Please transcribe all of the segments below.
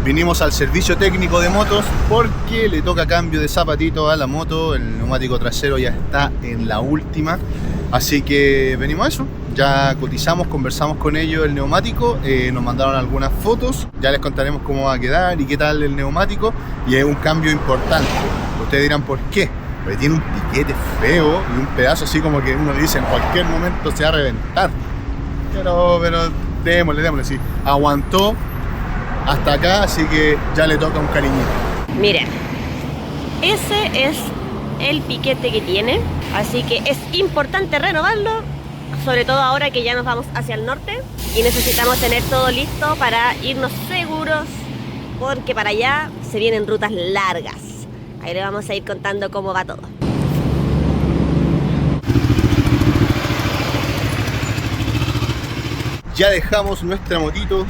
Vinimos al servicio técnico de motos porque le toca cambio de zapatito a la moto. El neumático trasero ya está en la última. Así que venimos a eso. Ya cotizamos, conversamos con ellos el neumático. Nos mandaron algunas fotos. Ya les contaremos cómo va a quedar y qué tal el neumático. Y es un cambio importante. Ustedes dirán por qué. Porque tiene un piquete feo y un pedazo así como que uno dice en cualquier momento se va a reventar. Pero démosle, sí. Aguantó hasta acá, así que ya le toca un cariñito. Miren, ese es el piquete que tiene, así que es importante renovarlo, sobre todo ahora que ya nos vamos hacia el norte y necesitamos tener todo listo para irnos seguros, porque para allá se vienen rutas largas. Ahí le vamos a ir contando cómo va todo. Ya dejamos nuestra motito.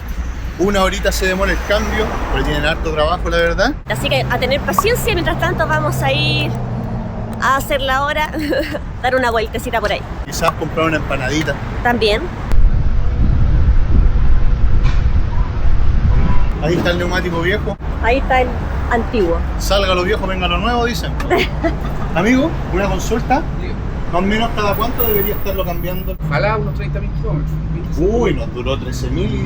Una horita se demora el cambio, pero tienen harto trabajo, la verdad. Así que a tener paciencia, mientras tanto vamos a ir a hacer la hora, dar una vueltecita por ahí. Quizás comprar una empanadita. También. Ahí está el neumático viejo. Ahí está el antiguo. Salga lo viejo, venga lo nuevo, dicen. Amigo, una consulta. Más o menos cada cuánto debería estarlo cambiando. Ojalá unos 30.000 kilómetros. Uy, nos duró 13.000 y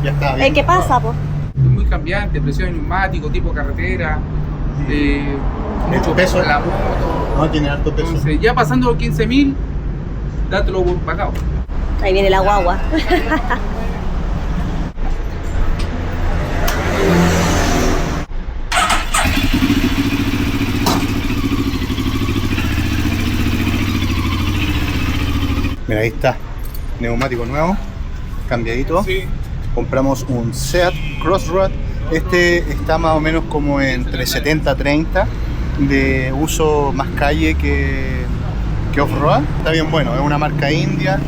ya está bien. ¿Qué pasa, po? Es muy cambiante, presión de neumático, tipo carretera, mucho peso. la moto. No, tiene harto peso. Entonces, ya pasando los 15.000, dátelo por pagado. Ahí viene la guagua. Mira, ahí está. Neumático nuevo, cambiadito. Sí. Compramos un Seat Crossroad. Este está más o menos como entre 70-30 de uso más calle que off-road. Está bien bueno, es una marca india,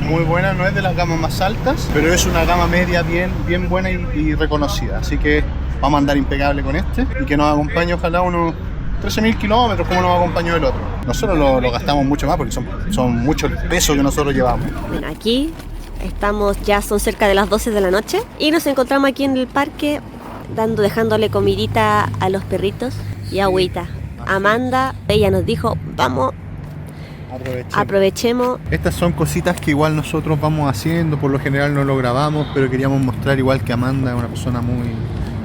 muy buena, no es de las gamas más altas, pero es una gama media bien buena y reconocida. Así que vamos a andar impecable con este y que nos acompañe ojalá unos 13.000 kilómetros como nos acompañó el otro. Nosotros lo gastamos mucho más porque son mucho el peso que nosotros llevamos. Bueno, aquí estamos, ya son cerca de las 12 de la noche y nos encontramos aquí en el parque dejándole comidita a los perritos y agüita. Amanda, ella nos dijo, vamos, aprovechemos. Estas son cositas que igual nosotros vamos haciendo, por lo general no lo grabamos, pero queríamos mostrar igual que Amanda es una persona muy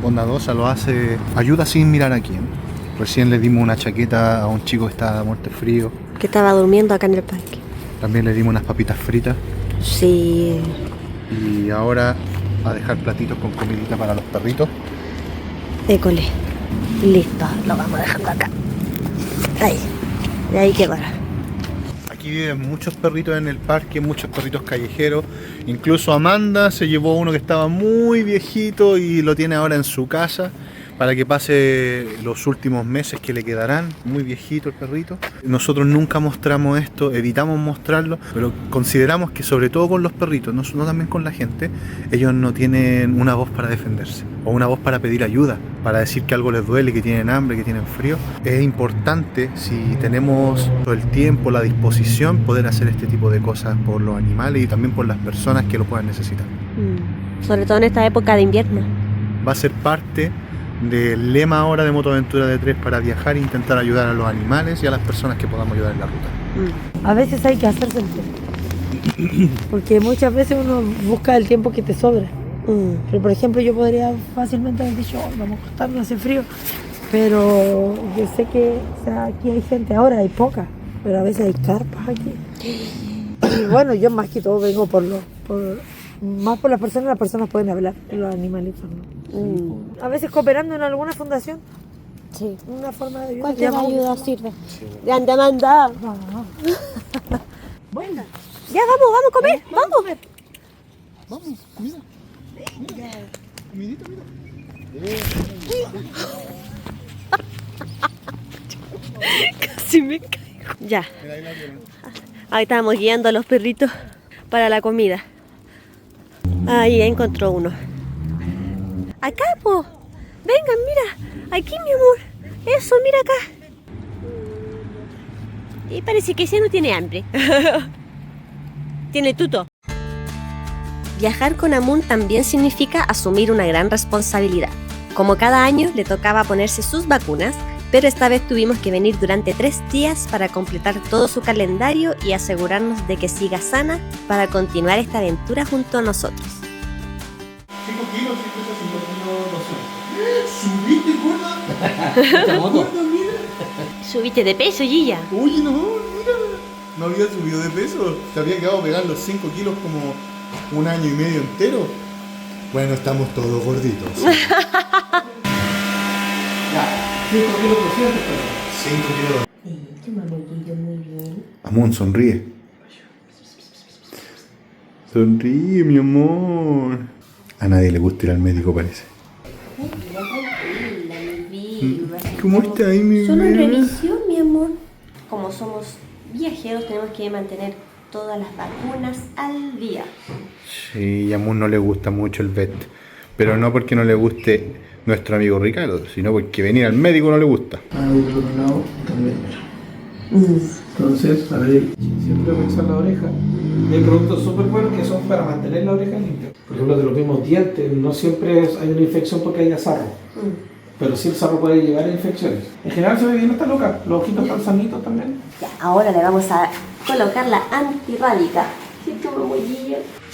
bondadosa, lo hace, ayuda sin mirar a quién. Recién le dimos una chaqueta a un chico que estaba muerto de frío. Que estaba durmiendo acá en el parque. También le dimos unas papitas fritas. Sí. Y ahora a dejar platitos con comidita para los perritos. École. Listo, lo vamos dejando acá. Ahí. De ahí quedó. Aquí viven muchos perritos en el parque, muchos perritos callejeros. Incluso Amanda se llevó uno que estaba muy viejito y lo tiene ahora en su casa para que pase los últimos meses que le quedarán. Muy viejito el perrito. Nosotros nunca mostramos esto, evitamos mostrarlo, pero consideramos que sobre todo con los perritos, no también con la gente, ellos no tienen una voz para defenderse o una voz para pedir ayuda, para decir que algo les duele, que tienen hambre, que tienen frío. Es importante, si tenemos todo el tiempo, la disposición, poder hacer este tipo de cosas por los animales y también por las personas que lo puedan necesitar. Sobre todo en esta época de invierno. Va a ser parte del lema ahora de Motoaventura de Tres para viajar e intentar ayudar a los animales y a las personas que podamos ayudar en la ruta. A veces hay que hacerse el tiempo, porque muchas veces uno busca el tiempo que te sobra. Pero por ejemplo yo podría fácilmente haber dicho, vamos a acostarnos, hace frío, pero yo sé que, o sea, aquí hay gente, ahora hay poca, pero a veces hay carpas aquí. Y bueno, yo más que todo vengo más por las personas pueden hablar, los animalitos no. A veces cooperando en alguna fundación. Sí. Una forma de ayuda. Cualquier ayuda sirve. Grande Amanda. Bueno, Ya vamos a comer, vamos. Vamos, comida. Mira, comidita, mira. Casi me caigo. Ya. Ahí estamos guiando a los perritos para la comida. Ahí encontró uno. Acá, po. Vengan, mira. Aquí, mi amor. Eso, mira acá. Y parece que ese no tiene hambre. Tiene tuto. Viajar con Amun también significa asumir una gran responsabilidad. Como cada año le tocaba ponerse sus vacunas, pero esta vez tuvimos que venir durante 3 días para completar todo su calendario y asegurarnos de que siga sana para continuar esta aventura junto a nosotros. 5 kilos, 5 kilos, no sé. ¿Subiste, gorda? Gorda, mira. Subiste de peso, Gilla. Oye, no, mira. No había subido de peso. Te había quedado pegar los 5 kilos como 1 año y medio entero. Bueno, estamos todos gorditos. Ya, 5 kilos 200, pero 5 kilos. Amón, sonríe. Sonríe, mi amor. A nadie le gusta ir al médico, parece. ¿Cómo está ahí, mi Solo en bebé? revisión, mi amor. Como somos viajeros, tenemos que mantener todas las vacunas al día. Sí, a Amón no le gusta mucho el vet. Pero no porque no le guste nuestro amigo Ricardo, sino porque venir al médico no le gusta. del otro lado también. Entonces, a ver, siempre revisar la oreja. Hay productos súper buenos que son para mantener la oreja limpia. Por ejemplo, de los mismos dientes, no siempre hay una infección porque haya sarro. Pero sí el sarro puede llevar a infecciones. En general se ve bien esta loca, los ojitos están sanitos también. Ya, ahora le vamos a colocar la antirrábica.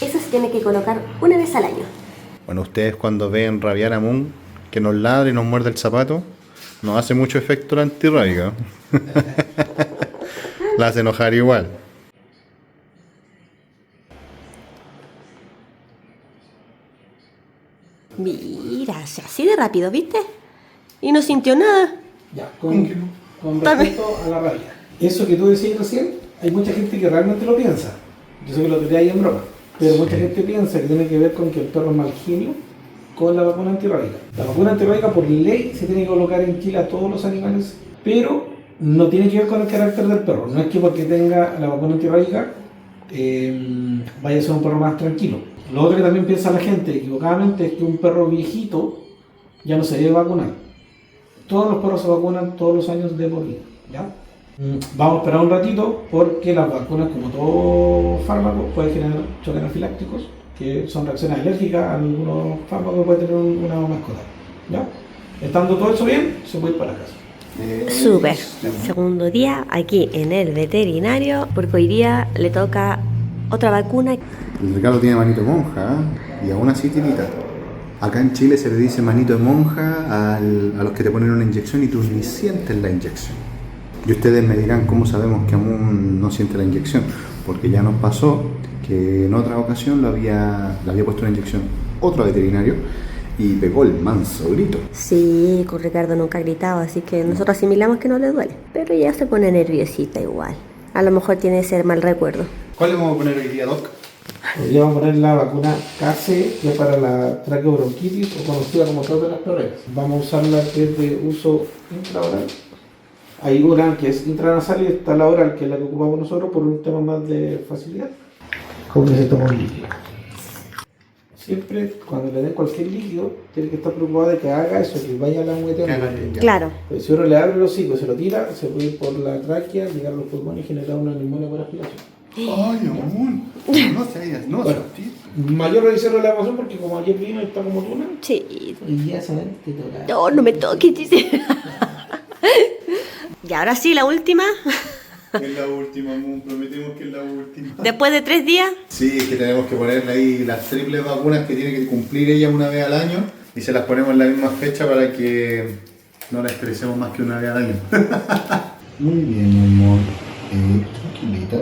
Eso se tiene que colocar una vez al año. Bueno, ustedes cuando ven rabiar a Moon, que nos ladra y nos muerde el zapato, no hace mucho efecto la antirrábica. La hace enojar igual. Mira, así de rápido, ¿viste? Y no sintió nada. Ya, con respecto a la rabia. Eso que tú decías recién, hay mucha gente que realmente lo piensa. Yo sé que lo tiré ahí en broma. Pero mucha gente piensa que tiene que ver con que el perro es mal genio con la vacuna antirrábica. La vacuna antirrábica por ley se tiene que colocar en Chile a todos los animales, pero no tiene que ver con el carácter del perro. No es que porque tenga la vacuna antirrábica vaya a ser un perro más tranquilo. Lo otro que también piensa la gente equivocadamente es que un perro viejito ya no se debe vacunar. Todos los perros se vacunan todos los años de por vida, ¿ya? Vamos a esperar un ratito porque las vacunas, como todo fármaco, pueden generar choques anafilácticos, que son reacciones alérgicas a algunos fármacos que puede tener una mascota, ¿ya? Estando todo eso bien, se puede ir para casa. Súper. Segundo día aquí en el veterinario, porque hoy día le toca otra vacuna. El Ricardo tiene manito de monja, ¿eh? Y aún así tirita. Acá en Chile se le dice manito de monja a los que te ponen una inyección y tú ni sientes la inyección. Y ustedes me dirán cómo sabemos que Amun no siente la inyección, porque ya nos pasó que en otra ocasión le había puesto una inyección otro veterinario y pegó el manso grito. Sí, con Ricardo nunca ha gritado, así que nosotros asimilamos que no le duele. Pero ella se pone nerviosita igual. A lo mejor tiene ese mal recuerdo. ¿Cuál le vamos a poner hoy día, Doc? Hoy día vamos a poner la vacuna KC, que es para la traqueobronquitis o conocida como tos de las perreras. Vamos a usarla que es de uso intraoral. Hay una que es intranasal y está la oral, que es la que ocupamos nosotros por un tema más de facilidad. ¿Cómo se toma un líquido? Siempre, cuando le den cualquier líquido, tiene que estar preocupado de que haga eso, que vaya a la mueteando. Claro. Pues si uno le abre el hocico y se lo tira, se puede ir por la tráquea, llegar a los pulmones y generar una neumonía por aspiración. ¡Ay, Amun! No se no bueno, mayor revisión de la evacuación porque como ayer vino y está como tuna. Sí. Y ya saben que toca. No, no me toques, dice. Y ahora sí, la última. Es la última, Amun, prometemos que es la última. Después de 3 días. Sí, es que tenemos que ponerle ahí las triples vacunas que tiene que cumplir ella una vez al año y se las ponemos en la misma fecha para que no la estresemos más que una vez al año. Muy bien, mi amor. Tranquilita.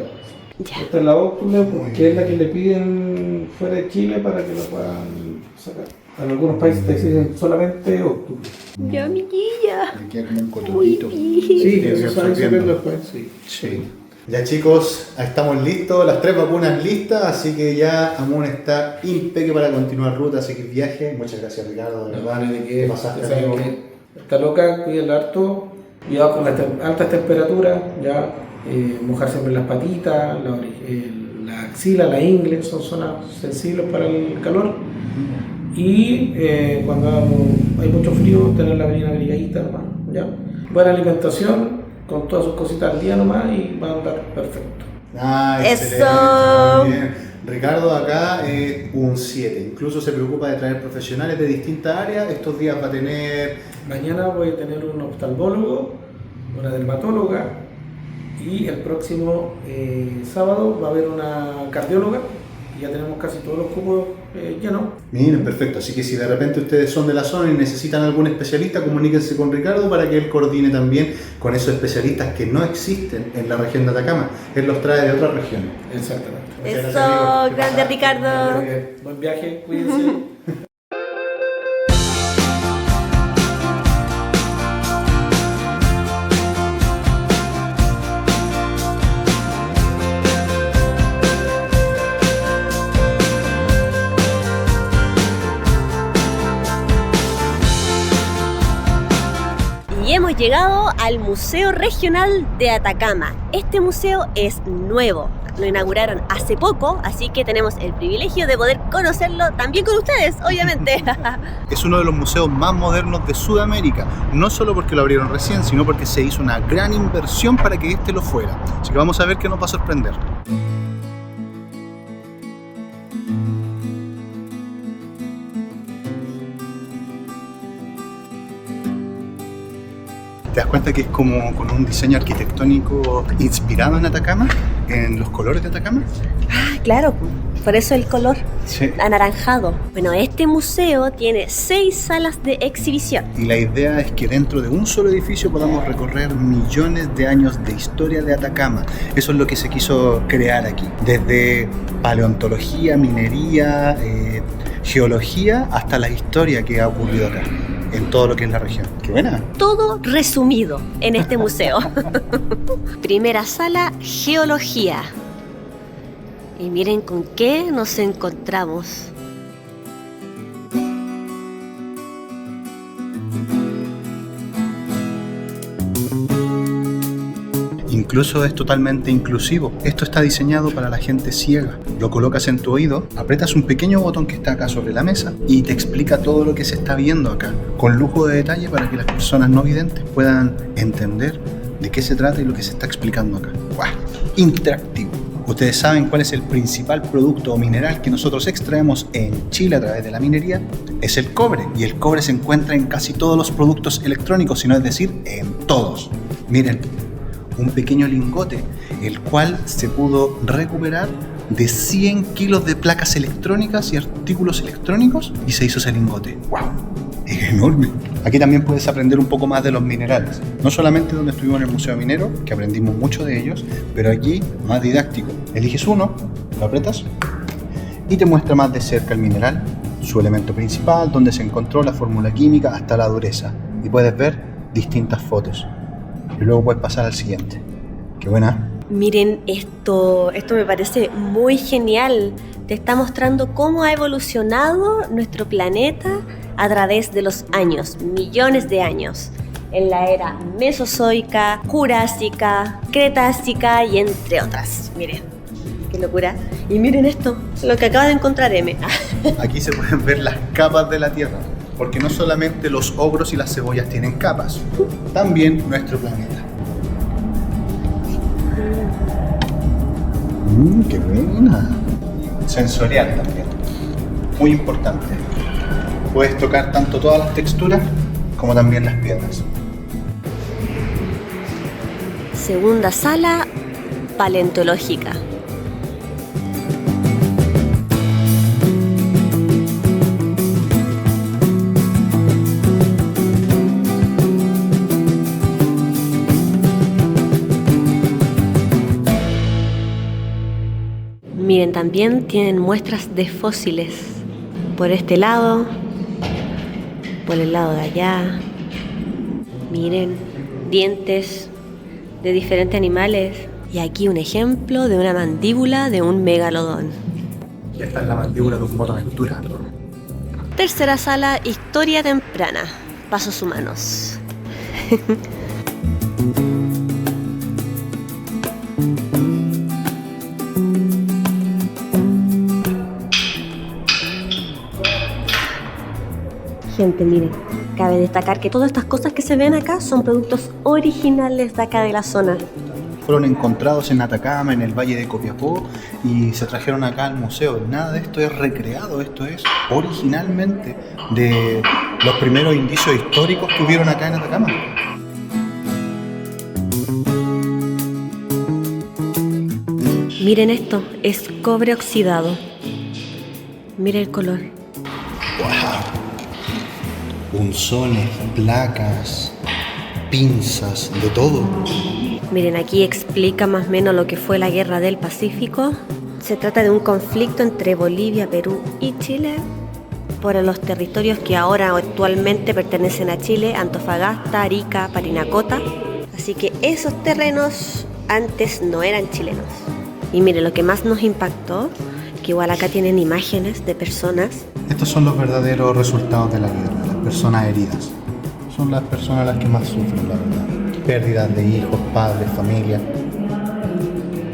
Ya. Esta es la ócula porque es la que le piden fuera de Chile para que lo puedan sacar. En algunos países te dicen solamente octubre. Ya, mi guilla. Le queda como un cototito. Sí, que eso se saben absorbiendo. después, sí. Sí. Ya chicos, estamos listos, las 3 vacunas listas, así que ya Amun está impeque para continuar ruta, seguir viaje. Muchas gracias, Ricardo, de verdad. De que pasaste, saben amigo. que está loca, cuídenla harto, cuidado con las altas temperaturas, ya mojar siempre las patitas, la axila, la ingle, son zonas sensibles para el calor. Y cuando hay mucho frío, tener la venida abrigadita nomás, ¿ya? Buena alimentación, con todas sus cositas al día nomás y va a andar perfecto. Ah, Eso. excelente, muy bien. Ricardo. Ricardo acá es un 7. Incluso se preocupa de traer profesionales de distintas áreas. Estos días va a tener... Mañana voy a tener un oftalmólogo, una dermatóloga y el próximo sábado va a haber una cardióloga y ya tenemos casi todos los cupos llenos. Miren, perfecto. Así que si de repente ustedes son de la zona y necesitan algún especialista, comuníquense con Ricardo para que él coordine también con esos especialistas que no existen en la región de Atacama. Él los trae de otras regiones. Exactamente. Muchas Eso, gracias, amigos. Que grande pasen. Ricardo. Muy bien. Buen viaje, cuídense. Y hemos llegado al Museo Regional de Atacama. Este museo es nuevo, lo inauguraron hace poco, así que tenemos el privilegio de poder conocerlo también con ustedes, obviamente. Es uno de los museos más modernos de Sudamérica, no solo porque lo abrieron recién, sino porque se hizo una gran inversión para que este lo fuera. Así que vamos a ver qué nos va a sorprender. ¿Te das cuenta que es como con un diseño arquitectónico inspirado en Atacama? ¿En los colores de Atacama? Ah, claro, por eso el color Sí. anaranjado. Bueno, este museo tiene 6 salas de exhibición. Y la idea es que dentro de un solo edificio podamos recorrer millones de años de historia de Atacama. Eso es lo que se quiso crear aquí. Desde paleontología, minería, geología, hasta la historia que ha ocurrido acá, en todo lo que es la región. ¡Qué buena! Todo resumido en este museo. Primera sala, geología. Y miren con qué nos encontramos. Incluso es totalmente inclusivo. Esto está diseñado para la gente ciega. Lo colocas en tu oído, aprietas un pequeño botón que está acá sobre la mesa y te explica todo lo que se está viendo acá, con lujo de detalle para que las personas no videntes puedan entender de qué se trata y lo que se está explicando acá. ¡Guau! Interactivo. Ustedes saben cuál es el principal producto o mineral que nosotros extraemos en Chile a través de la minería. Es el cobre. Y el cobre se encuentra en casi todos los productos electrónicos, sino es decir, en todos. Miren, un pequeño lingote, el cual se pudo recuperar de 100 kilos de placas electrónicas y artículos electrónicos y se hizo ese lingote. ¡Wow! Es enorme. Aquí también puedes aprender un poco más de los minerales. No solamente donde estuvimos en el Museo Minero, que aprendimos mucho de ellos, pero aquí más didáctico. Eliges uno, lo aprietas y te muestra más de cerca el mineral, su elemento principal, donde se encontró la fórmula química hasta la dureza. Y puedes ver distintas fotos. Y luego puedes pasar al siguiente. ¡Qué buena! Miren, esto me parece muy genial. Te está mostrando cómo ha evolucionado nuestro planeta a través de los años, millones de años. En la era mesozoica, jurásica, cretácica y entre otras. Miren, qué locura. Y miren esto, lo que acaba de encontrar M. Aquí se pueden ver las capas de la Tierra, porque no solamente los ogros y las cebollas tienen capas, también nuestro planeta. ¡Qué buena! Sensorial también, muy importante. Puedes tocar tanto todas las texturas como también las piedras. Segunda sala, paleontológica. Miren, también tienen muestras de fósiles. Por este lado, por el lado de allá. Miren, dientes de diferentes animales. Y aquí un ejemplo de una mandíbula de un megalodón. Esta es la mandíbula de un motoaventura. Tercera sala, historia temprana. Pasos humanos. Gente, miren, cabe destacar que todas estas cosas que se ven acá son productos originales de acá de la zona. fueron encontrados en Atacama, en el Valle de Copiapó, y se trajeron acá al museo. Nada de esto es recreado, esto es originalmente de los primeros indicios históricos que hubieron acá en Atacama. Miren esto, es cobre oxidado. Mira el color. ¡Wow! Punzones, placas, pinzas, de todo. Miren, aquí explica más o menos lo que fue la Guerra del Pacífico. Se trata de un conflicto entre Bolivia, Perú y Chile por los territorios que ahora actualmente pertenecen a Chile: Antofagasta, Arica, Parinacota. Así que esos terrenos antes no eran chilenos. Y miren, lo que más nos impactó, que igual acá tienen imágenes de personas. Estos son los verdaderos resultados de la guerra, las personas heridas. Son las personas las que más sufren, la verdad. Pérdidas de hijos, padres, familia.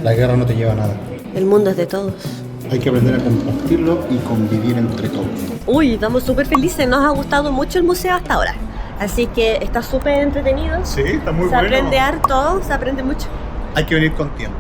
La guerra no te lleva a nada. El mundo es de todos. Hay que aprender a compartirlo y convivir entre todos. Uy, estamos súper felices, nos ha gustado mucho el museo hasta ahora. Así que está súper entretenido. Sí, está muy Se bueno. aprende harto, se aprende mucho. Hay que venir con tiempo.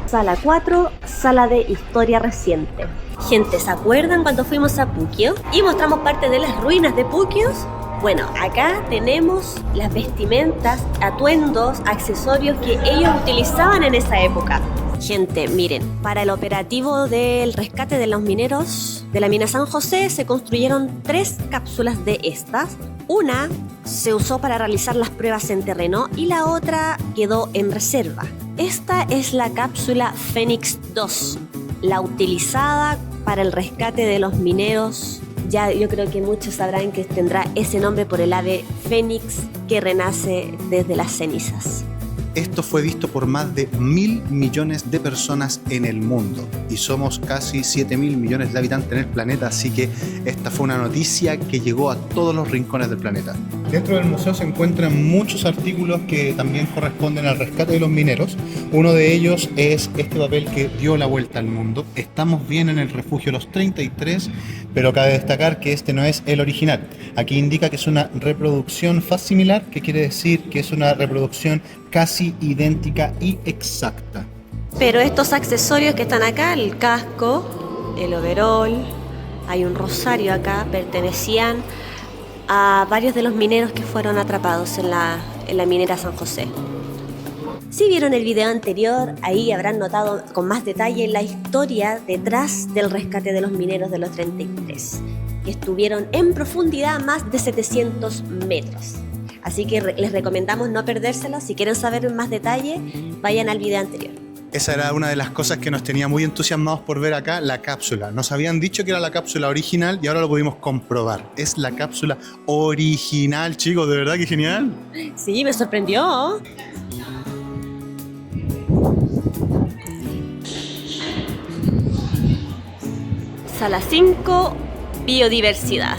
Sala 4, sala de historia reciente. Gente, ¿se acuerdan cuando fuimos a Puquio y mostramos parte de las ruinas de Puquios? Bueno, acá tenemos las vestimentas, atuendos, accesorios que ellos utilizaban en esa época. Gente, miren, para el operativo del rescate de los mineros de la mina San José se construyeron 3 cápsulas de estas. Una se usó para realizar las pruebas en terreno y la otra quedó en reserva. Esta es la cápsula Fénix 2, la utilizada para el rescate de los mineros. Ya yo creo que muchos sabrán que tendrá ese nombre por el ave Fénix que renace desde las cenizas. Esto fue visto por más de 1.000 millones de personas en el mundo y somos casi 7.000 millones de habitantes en el planeta, así que esta fue una noticia que llegó a todos los rincones del planeta. Dentro del museo se encuentran muchos artículos que también corresponden al rescate de los mineros. Uno de ellos es este papel que dio la vuelta al mundo. Estamos bien en el refugio Los 33, pero cabe destacar que este no es el original. Aquí indica que es una reproducción facsimilar, que quiere decir que es una reproducción casi idéntica y exacta. Pero estos accesorios que están acá, el casco, el overol, hay un rosario acá, pertenecían a varios de los mineros que fueron atrapados en la minera San José. Si vieron el video anterior, ahí habrán notado con más detalle la historia detrás del rescate de los mineros de los 33, que estuvieron en profundidad más de 700 metros. Así que les recomendamos no perdérselo. Si quieren saber más detalle, vayan al video anterior. Esa era una de las cosas que nos tenía muy entusiasmados por ver acá, la cápsula. Nos habían dicho que era la cápsula original y ahora lo pudimos comprobar. Es la cápsula original, chicos, de verdad que genial. Sí, me sorprendió. Sala 5, biodiversidad.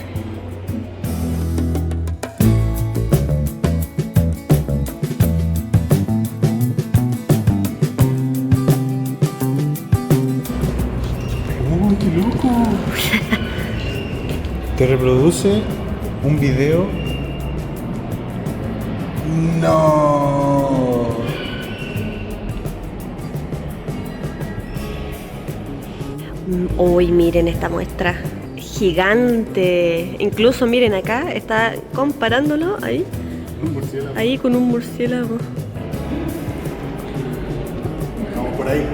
¡Oh, qué loco! Te reproduce un video. ¡No! Uy, miren esta muestra gigante. Incluso miren acá, está comparándolo ahí. Ahí con un murciélago. Vamos por ahí.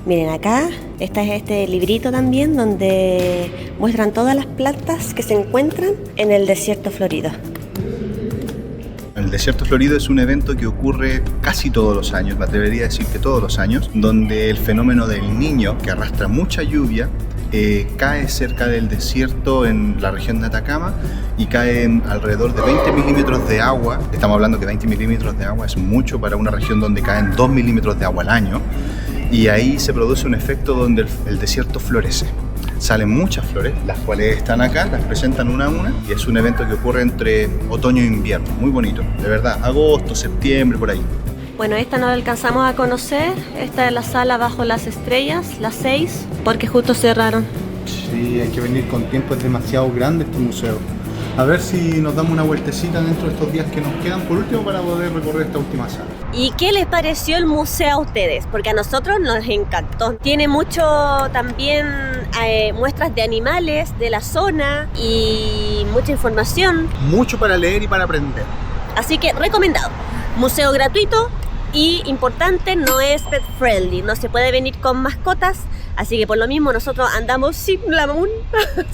Miren acá, está este librito también donde muestran todas las plantas que se encuentran en el desierto florido. El desierto florido es un evento que ocurre casi todos los años, me atrevería a decir que todos los años, donde el fenómeno del Niño, que arrastra mucha lluvia, cae cerca del desierto en la región de Atacama y cae alrededor de 20 milímetros de agua. Estamos hablando que 20 milímetros de agua es mucho para una región donde caen 2 milímetros de agua al año. Y ahí se produce un efecto donde el desierto florece. Salen muchas flores, las cuales están acá, las presentan una a una, y es un evento que ocurre entre otoño e invierno, muy bonito, de verdad, agosto, septiembre, por ahí. Bueno, esta no la alcanzamos a conocer. Esta es la sala bajo las estrellas, las 6, porque justo cerraron. Sí, hay que venir con tiempo, es demasiado grande este museo. A ver si nos damos una vueltecita dentro de estos días que nos quedan, por último, para poder recorrer esta última sala. ¿Y qué les pareció el museo a ustedes? Porque a nosotros nos encantó. Tiene mucho también muestras de animales de la zona y mucha información. Mucho para leer y para aprender. Así que recomendado. Museo gratuito y importante, no es pet friendly. No se puede venir con mascotas. Así que por lo mismo nosotros andamos sin la Moon.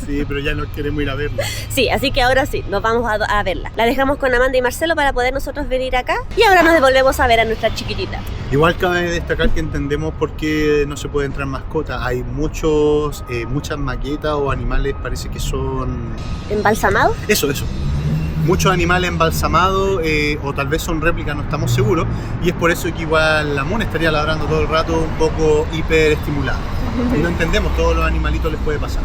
Sí, pero ya no queremos ir a verla. Sí, así que ahora sí, nos vamos a verla. La dejamos con Amanda y Marcelo para poder nosotros venir acá. Y ahora nos devolvemos a ver a nuestra chiquitita. Igual cabe destacar que entendemos por qué no se puede entrar mascotas. Hay muchas maquetas o animales, parece que son... ¿Embalsamado? Eso. Muchos animales embalsamados o tal vez son réplicas, no estamos seguros. Y es por eso que igual la Moon estaría ladrando todo el rato un poco hiperestimulada. Y no entendemos, todos los animalitos les puede pasar.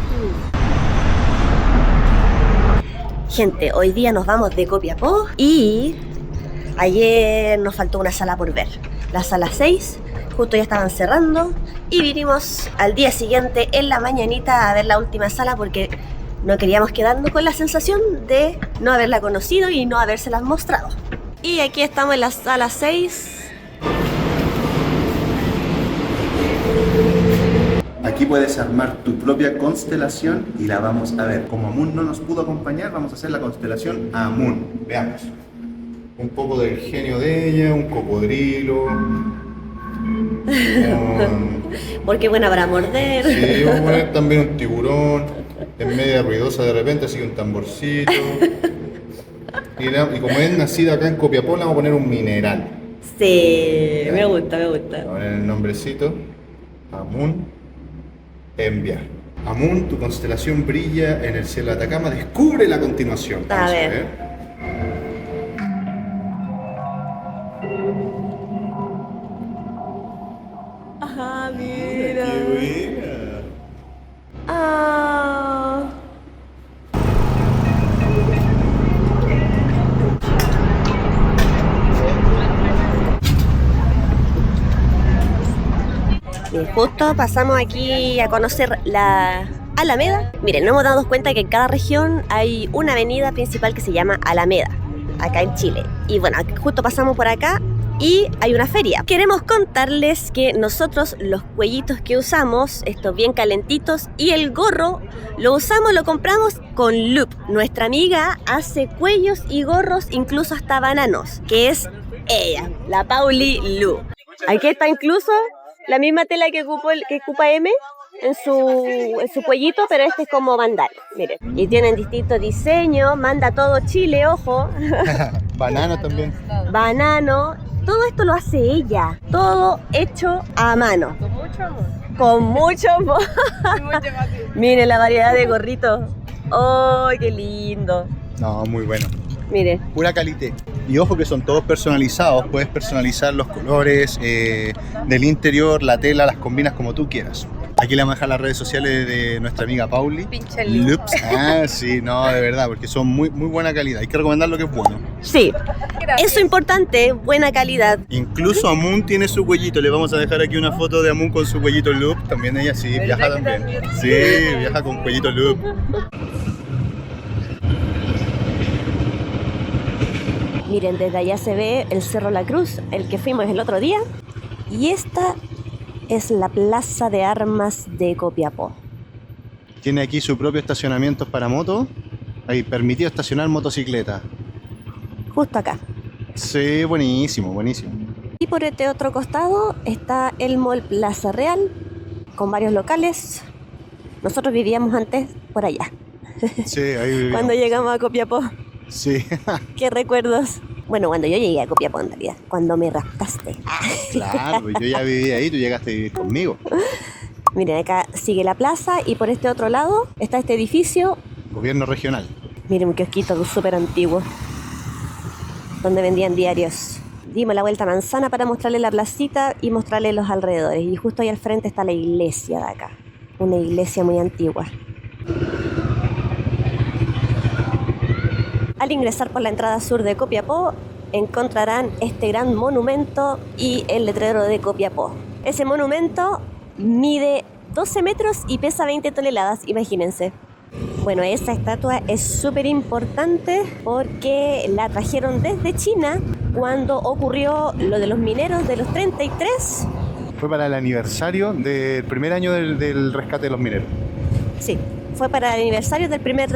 Gente, hoy día nos vamos de Copiapó y ayer nos faltó una sala por ver. La sala 6, justo ya estaban cerrando y vinimos al día siguiente en la mañanita a ver la última sala porque no queríamos quedarnos con la sensación de no haberla conocido y no habérselas mostrado. Y aquí estamos en la sala 6. Aquí puedes armar tu propia constelación y la vamos a ver. Como Amun no nos pudo acompañar, vamos a hacer la constelación Amun. Veamos. Un poco del genio de ella, un cocodrilo. Porque buena para morder. Sí, vamos a poner también un tiburón. En media ruidosa de repente, así un tamborcito. Y como es nacida acá en Copiapó, le vamos a poner un mineral. Sí, me gusta. Vamos a poner el nombrecito. Amun. Enviar. Amun, tu constelación brilla en el cielo de Atacama. Descúbrela a continuación. A ver. Ajá, mira. ¡Qué buena! Ah. Y justo pasamos aquí a conocer la Alameda. Miren, nos hemos dado cuenta que en cada región hay una avenida principal que se llama Alameda, acá en Chile. Y bueno, justo pasamos por acá y hay una feria. Queremos contarles que nosotros los cuellitos que usamos, estos bien calentitos, y el gorro, lo compramos con Loop. Nuestra amiga hace cuellos y gorros, incluso hasta bananos, que es ella, la Pauli Lu. Aquí está incluso la misma tela que ocupa M en su cuellito, pero este es como bandal, miren. Y tienen distintos diseños, manda todo Chile, ojo. Banano también. Banano, todo esto lo hace ella, todo hecho a mano. Con mucho amor. Miren la variedad de gorritos. ¡Oh, qué lindo! No, muy bueno. Miren. Pura calidad. Y ojo que son todos personalizados, puedes personalizar los colores del interior, la tela, las combinas como tú quieras. Aquí le vamos a dejar las redes sociales de nuestra amiga Pauli. Loops. Ah, sí, no, de verdad, porque son muy buena calidad. Hay que recomendar lo que es bueno. Sí, eso es importante, buena calidad. Incluso Amun tiene su cuellito. Le vamos a dejar aquí una foto de Amun con su cuellito Loop. También ella sí, viaja también. Sí, viaja con cuellito Loop. Miren, desde allá se ve el Cerro La Cruz, el que fuimos el otro día. Y esta es la Plaza de Armas de Copiapó. Tiene aquí su propio estacionamiento para moto. Ahí, permitido estacionar motocicleta. Justo acá. Sí, buenísimo, buenísimo. Y por este otro costado está el Mall Plaza Real, con varios locales. Nosotros vivíamos antes por allá. Sí, ahí vivíamos. Cuando llegamos a Copiapó. Sí. ¿Qué recuerdos? Bueno, cuando yo llegué a Copiapó en realidad, cuando me raptaste. Claro, yo ya viví ahí, tú llegaste a vivir conmigo. Miren, acá sigue la plaza y por este otro lado está este edificio. Gobierno regional. Miren, un kiosquito súper antiguo, donde vendían diarios. Dimos la vuelta a manzana para mostrarle la placita y mostrarle los alrededores. Y justo ahí al frente está la iglesia de acá, una iglesia muy antigua. Al ingresar por la entrada sur de Copiapó, encontrarán este gran monumento y el letrero de Copiapó. Ese monumento mide 12 metros y pesa 20 toneladas, imagínense. Bueno, esta estatua es súper importante porque la trajeron desde China cuando ocurrió lo de los mineros de los 33. Fue para el aniversario del primer año del rescate de los mineros. Sí, fue para el aniversario del primer...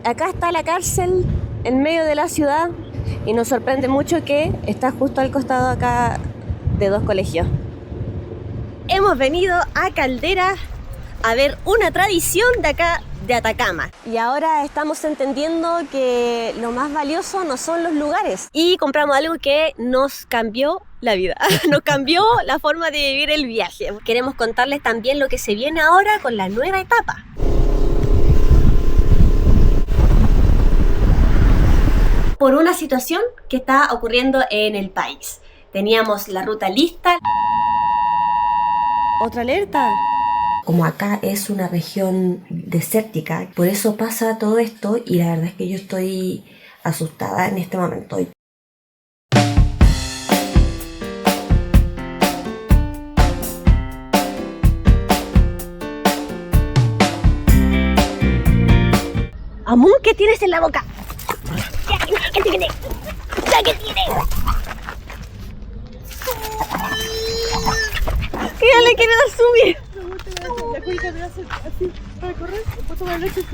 Acá está la cárcel en medio de la ciudad y nos sorprende mucho que está justo al costado acá de dos colegios. Hemos venido a Caldera a ver una tradición de acá de Atacama. Y ahora estamos entendiendo que lo más valioso no son los lugares. Y compramos algo que nos cambió la vida, nos cambió la forma de vivir el viaje. Queremos contarles también lo que se viene ahora con la nueva etapa. Por una situación que está ocurriendo en el país. Teníamos la ruta lista. ¿Otra alerta? Como acá es una región desértica, por eso pasa todo esto y la verdad es que yo estoy asustada en este momento. Amun, ¿qué tienes en la boca? ¿Qué tiene? ¿Qué tiene? Que ya le quiere dar subir. La cuica me hace así para correr, después tomar leche así.